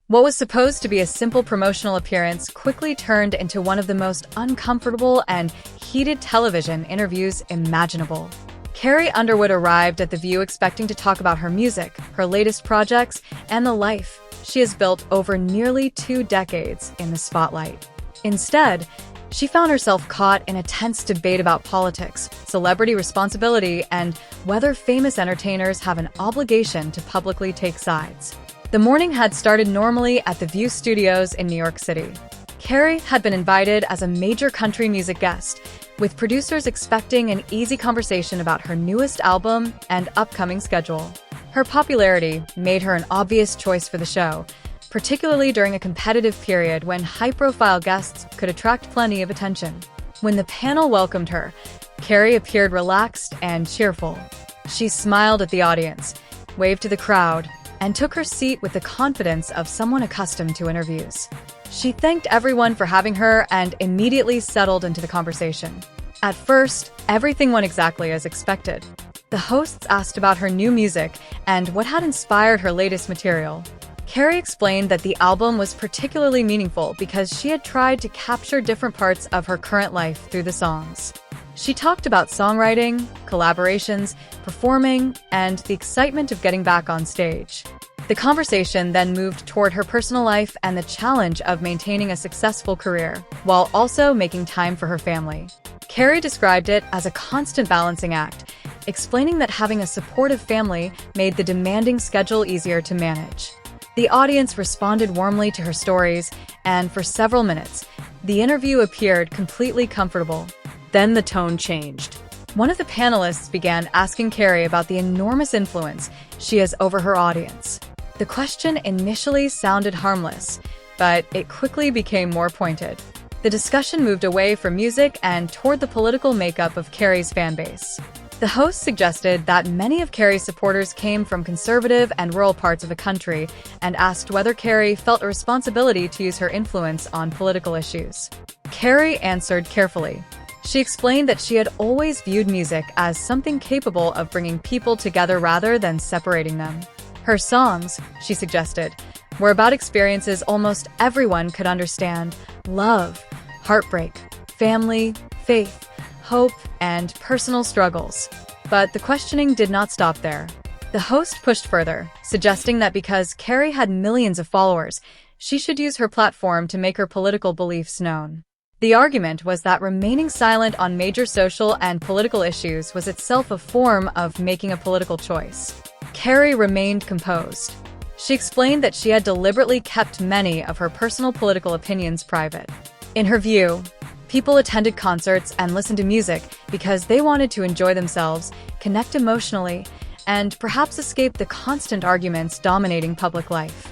What was supposed to be a simple promotional appearance quickly turned into one of the most uncomfortable and heated television interviews imaginable. Carrie Underwood arrived at The View expecting to talk about her music, her latest projects, and the life she has built over nearly 2 decades in the spotlight. Instead, she found herself caught in a tense debate about politics, celebrity responsibility, and whether famous entertainers have an obligation to publicly take sides. The morning had started normally at The View studios in New York City. Carrie had been invited as a major country music guest, with producers expecting an easy conversation about her newest album and upcoming schedule. Her popularity made her an obvious choice for the show, particularly during a competitive period when high-profile guests could attract plenty of attention. When the panel welcomed her, Carrie appeared relaxed and cheerful. She smiled at the audience, waved to the crowd, and took her seat with the confidence of someone accustomed to interviews. She thanked everyone for having her and immediately settled into the conversation. At first, everything went exactly as expected. The hosts asked about her new music and what had inspired her latest material. Carrie explained that the album was particularly meaningful because she had tried to capture different parts of her current life through the songs. She talked about songwriting, collaborations, performing, and the excitement of getting back on stage. The conversation then moved toward her personal life and the challenge of maintaining a successful career, while also making time for her family. Carrie described it as a constant balancing act, explaining that having a supportive family made the demanding schedule easier to manage. The audience responded warmly to her stories, and for several minutes, the interview appeared completely comfortable. Then the tone changed. One of the panelists began asking Carrie about the enormous influence she has over her audience. The question initially sounded harmless, but it quickly became more pointed. The discussion moved away from music and toward the political makeup of Carrie's fanbase. The host suggested that many of Carrie's supporters came from conservative and rural parts of the country and asked whether Carrie felt a responsibility to use her influence on political issues. Carrie answered carefully. She explained that she had always viewed music as something capable of bringing people together rather than separating them. Her songs, she suggested, were about experiences almost everyone could understand: love, heartbreak, family, faith, hope, and personal struggles. But the questioning did not stop there. The host pushed further, suggesting that because Carrie had millions of followers, she should use her platform to make her political beliefs known. The argument was that remaining silent on major social and political issues was itself a form of making a political choice. Carrie remained composed. She explained that she had deliberately kept many of her personal political opinions private. In her view, people attended concerts and listened to music because they wanted to enjoy themselves, connect emotionally, and perhaps escape the constant arguments dominating public life.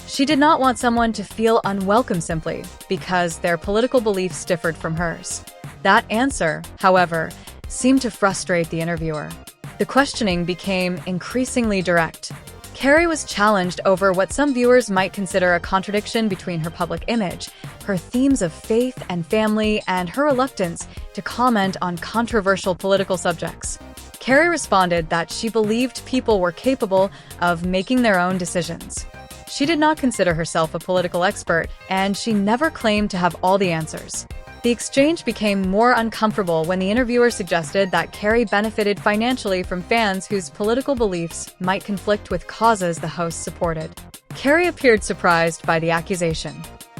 She did not want someone to feel unwelcome simply because their political beliefs differed from hers. That answer, however, seemed to frustrate the interviewer. The questioning became increasingly direct. Carrie was challenged over what some viewers might consider a contradiction between her public image, her themes of faith and family, and her reluctance to comment on controversial political subjects. Carrie responded that she believed people were capable of making their own decisions. She did not consider herself a political expert, and she never claimed to have all the answers. The exchange became more uncomfortable when the interviewer suggested that Carrie benefited financially from fans whose political beliefs might conflict with causes the host supported. Carrie appeared surprised by the accusation.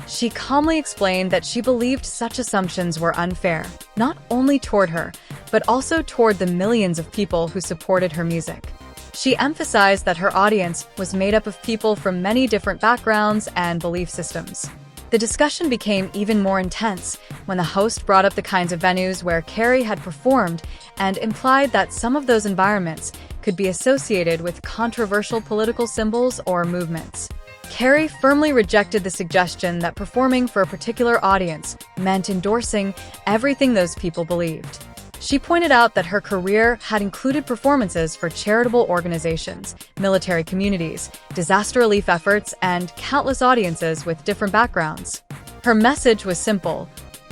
She calmly explained that she believed such assumptions were unfair, not only toward her, but also toward the millions of people who supported her music. She emphasized that her audience was made up of people from many different backgrounds and belief systems. The discussion became even more intense when the host brought up the kinds of venues where Carrie had performed and implied that some of those environments could be associated with controversial political symbols or movements. Carrie firmly rejected the suggestion that performing for a particular audience meant endorsing everything those people believed. She pointed out that her career had included performances for charitable organizations, military communities, disaster relief efforts, and countless audiences with different backgrounds. Her message was simple: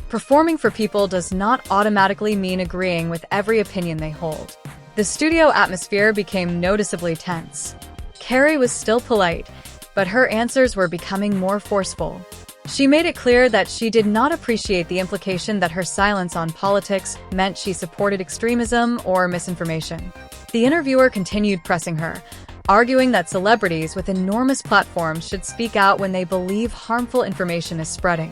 performing for people does not automatically mean agreeing with every opinion they hold. The studio atmosphere became noticeably tense. Carrie was still polite, but her answers were becoming more forceful. She made it clear that she did not appreciate the implication that her silence on politics meant she supported extremism or misinformation. The interviewer continued pressing her, arguing that celebrities with enormous platforms should speak out when they believe harmful information is spreading.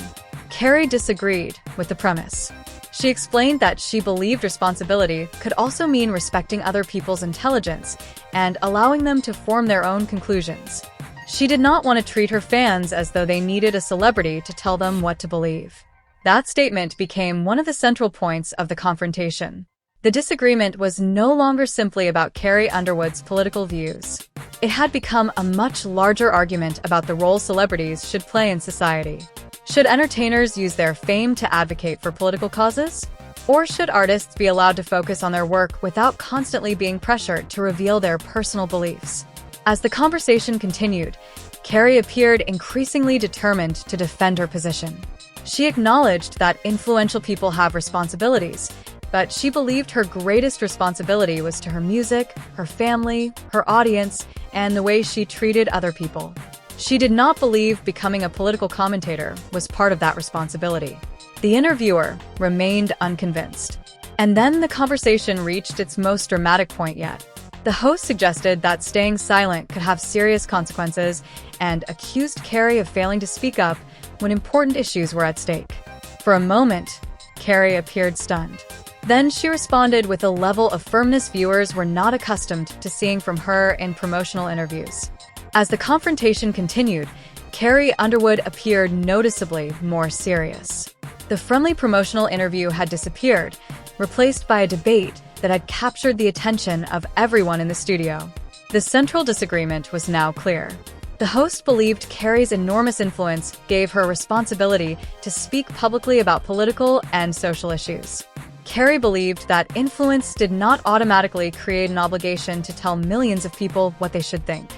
Carrie disagreed with the premise. She explained that she believed responsibility could also mean respecting other people's intelligence and allowing them to form their own conclusions. She did not want to treat her fans as though they needed a celebrity to tell them what to believe. That statement became one of the central points of the confrontation. The disagreement was no longer simply about Carrie Underwood's political views. It had become a much larger argument about the role celebrities should play in society. Should entertainers use their fame to advocate for political causes? Or should artists be allowed to focus on their work without constantly being pressured to reveal their personal beliefs? As the conversation continued, Carrie appeared increasingly determined to defend her position. She acknowledged that influential people have responsibilities, but she believed her greatest responsibility was to her music, her family, her audience, and the way she treated other people. She did not believe becoming a political commentator was part of that responsibility. The interviewer remained unconvinced. And then the conversation reached its most dramatic point yet. The host suggested that staying silent could have serious consequences and accused Carrie of failing to speak up when important issues were at stake. For a moment, Carrie appeared stunned. Then she responded with a level of firmness viewers were not accustomed to seeing from her in promotional interviews. As the confrontation continued, Carrie Underwood appeared noticeably more serious. The friendly promotional interview had disappeared, replaced by a debate that had captured the attention of everyone in the studio. The central disagreement was now clear. The host believed Carrie's enormous influence gave her responsibility to speak publicly about political and social issues. Carrie believed that influence did not automatically create an obligation to tell millions of people what they should think.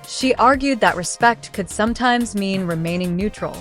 She argued that respect could sometimes mean remaining neutral.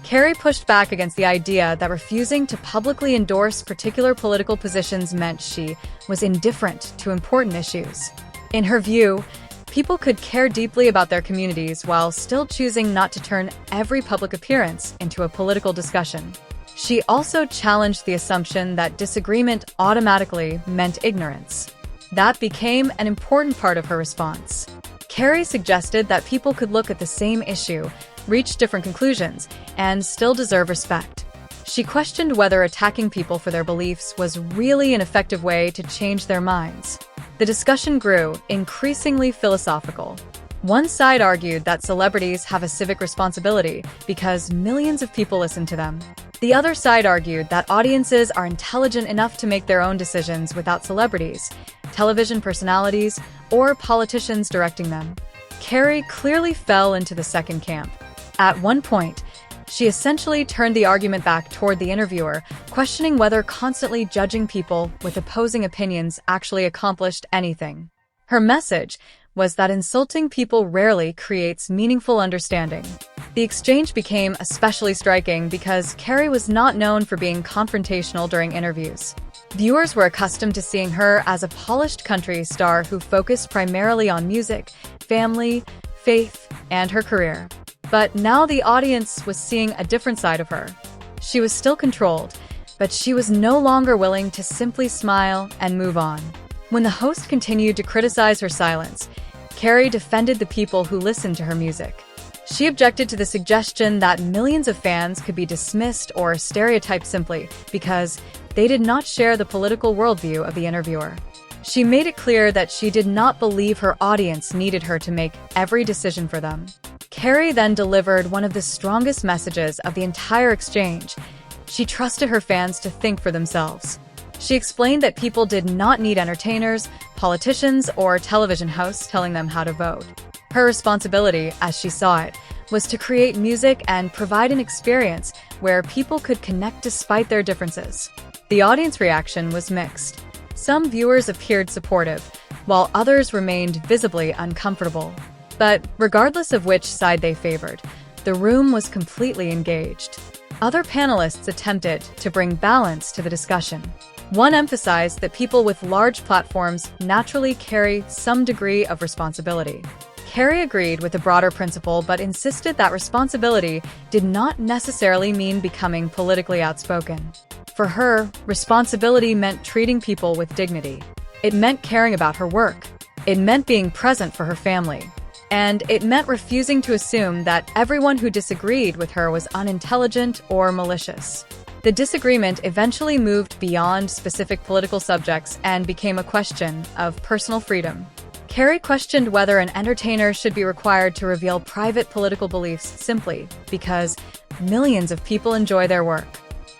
Carrie pushed back against the idea that refusing to publicly endorse particular political positions meant she was indifferent to important issues. In her view, people could care deeply about their communities while still choosing not to turn every public appearance into a political discussion. She also challenged the assumption that disagreement automatically meant ignorance. That became an important part of her response. Carrie suggested that people could look at the same issue, reach different conclusions, and still deserve respect. She questioned whether attacking people for their beliefs was really an effective way to change their minds. The discussion grew increasingly philosophical. One side argued that celebrities have a civic responsibility because millions of people listen to them. The other side argued that audiences are intelligent enough to make their own decisions without celebrities, television personalities, or politicians directing them. Carrie clearly fell into the second camp. At one point, she essentially turned the argument back toward the interviewer, questioning whether constantly judging people with opposing opinions actually accomplished anything. Her message was that insulting people rarely creates meaningful understanding. The exchange became especially striking because Carrie was not known for being confrontational during interviews. Viewers were accustomed to seeing her as a polished country star who focused primarily on music, family, faith, and her career. But now the audience was seeing a different side of her. She was still controlled, but she was no longer willing to simply smile and move on. When the host continued to criticize her silence, Carrie defended the people who listened to her music. She objected to the suggestion that millions of fans could be dismissed or stereotyped simply because they did not share the political worldview of the interviewer. She made it clear that she did not believe her audience needed her to make every decision for them. Carrie then delivered one of the strongest messages of the entire exchange. She trusted her fans to think for themselves. She explained that people did not need entertainers, politicians, or television hosts telling them how to vote. Her responsibility, as she saw it, was to create music and provide an experience where people could connect despite their differences. The audience reaction was mixed. Some viewers appeared supportive, while others remained visibly uncomfortable. But regardless of which side they favored, the room was completely engaged. Other panelists attempted to bring balance to the discussion. One emphasized that people with large platforms naturally carry some degree of responsibility. Carrie agreed with the broader principle but insisted that responsibility did not necessarily mean becoming politically outspoken. For her, responsibility meant treating people with dignity. It meant caring about her work. It meant being present for her family. And it meant refusing to assume that everyone who disagreed with her was unintelligent or malicious. The disagreement eventually moved beyond specific political subjects and became a question of personal freedom. Carrie questioned whether an entertainer should be required to reveal private political beliefs simply because millions of people enjoy their work.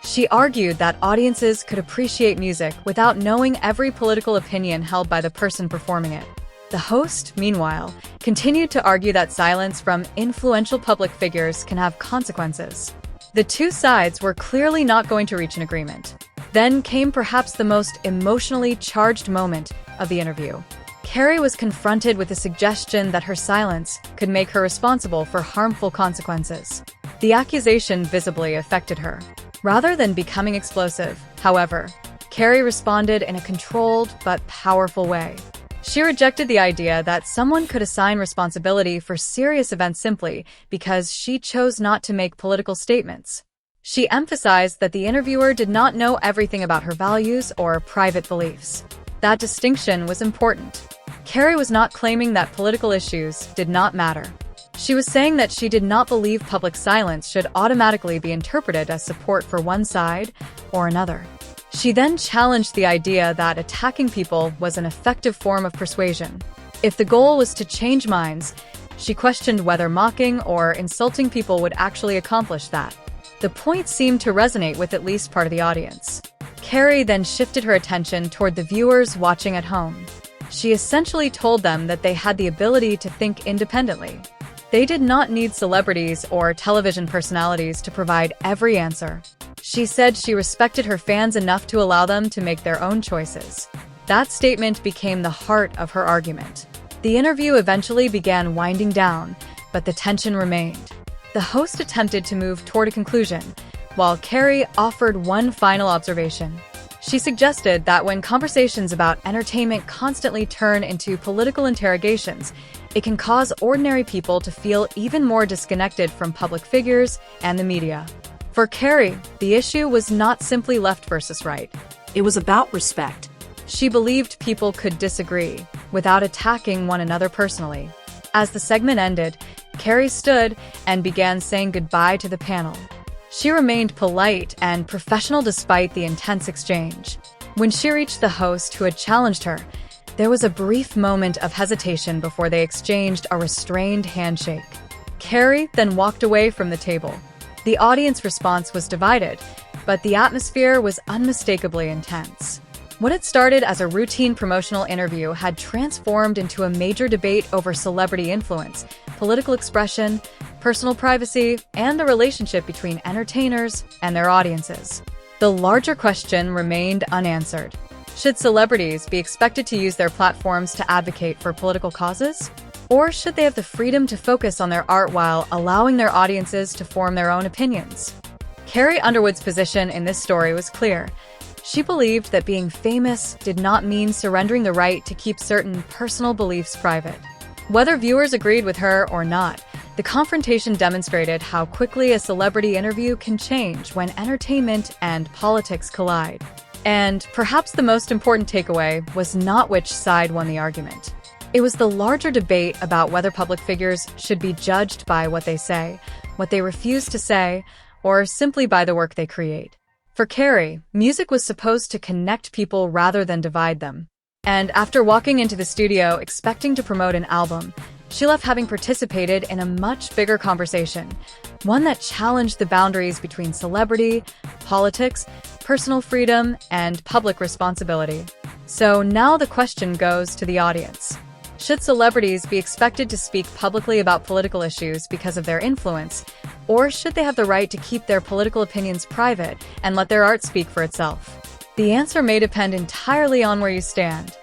She argued that audiences could appreciate music without knowing every political opinion held by the person performing it. The host, meanwhile, continued to argue that silence from influential public figures can have consequences. The two sides were clearly not going to reach an agreement. Then came perhaps the most emotionally charged moment of the interview. Carrie was confronted with the suggestion that her silence could make her responsible for harmful consequences. The accusation visibly affected her. Rather than becoming explosive, however, Carrie responded in a controlled but powerful way. She rejected the idea that someone could assign responsibility for serious events simply because she chose not to make political statements. She emphasized that the interviewer did not know everything about her values or private beliefs. That distinction was important. Carrie was not claiming that political issues did not matter. She was saying that she did not believe public silence should automatically be interpreted as support for one side or another. She then challenged the idea that attacking people was an effective form of persuasion. If the goal was to change minds, she questioned whether mocking or insulting people would actually accomplish that. The point seemed to resonate with at least part of the audience. Carrie then shifted her attention toward the viewers watching at home. She essentially told them that they had the ability to think independently. They did not need celebrities or television personalities to provide every answer. She said she respected her fans enough to allow them to make their own choices. That statement became the heart of her argument. The interview eventually began winding down, but the tension remained. The host attempted to move toward a conclusion, while Carrie offered one final observation. She suggested that when conversations about entertainment constantly turn into political interrogations, it can cause ordinary people to feel even more disconnected from public figures and the media. For Carrie, the issue was not simply left versus right. It was about respect. She believed people could disagree without attacking one another personally. As the segment ended, Carrie stood and began saying goodbye to the panel. She remained polite and professional despite the intense exchange. When she reached the host who had challenged her, there was a brief moment of hesitation before they exchanged a restrained handshake. Carrie then walked away from the table. The audience response was divided, but the atmosphere was unmistakably intense. What had started as a routine promotional interview had transformed into a major debate over celebrity influence, political expression, personal privacy, and the relationship between entertainers and their audiences. The larger question remained unanswered. Should celebrities be expected to use their platforms to advocate for political causes? Or should they have the freedom to focus on their art while allowing their audiences to form their own opinions? Carrie Underwood's position in this story was clear. She believed that being famous did not mean surrendering the right to keep certain personal beliefs private. Whether viewers agreed with her or not, the confrontation demonstrated how quickly a celebrity interview can change when entertainment and politics collide. And perhaps the most important takeaway was not which side won the argument. It was the larger debate about whether public figures should be judged by what they say, what they refuse to say, or simply by the work they create. For Carrie, music was supposed to connect people rather than divide them. And after walking into the studio expecting to promote an album, she left having participated in a much bigger conversation, one that challenged the boundaries between celebrity, politics, personal freedom, and public responsibility. So now the question goes to the audience. Should celebrities be expected to speak publicly about political issues because of their influence, or should they have the right to keep their political opinions private and let their art speak for itself? The answer may depend entirely on where you stand.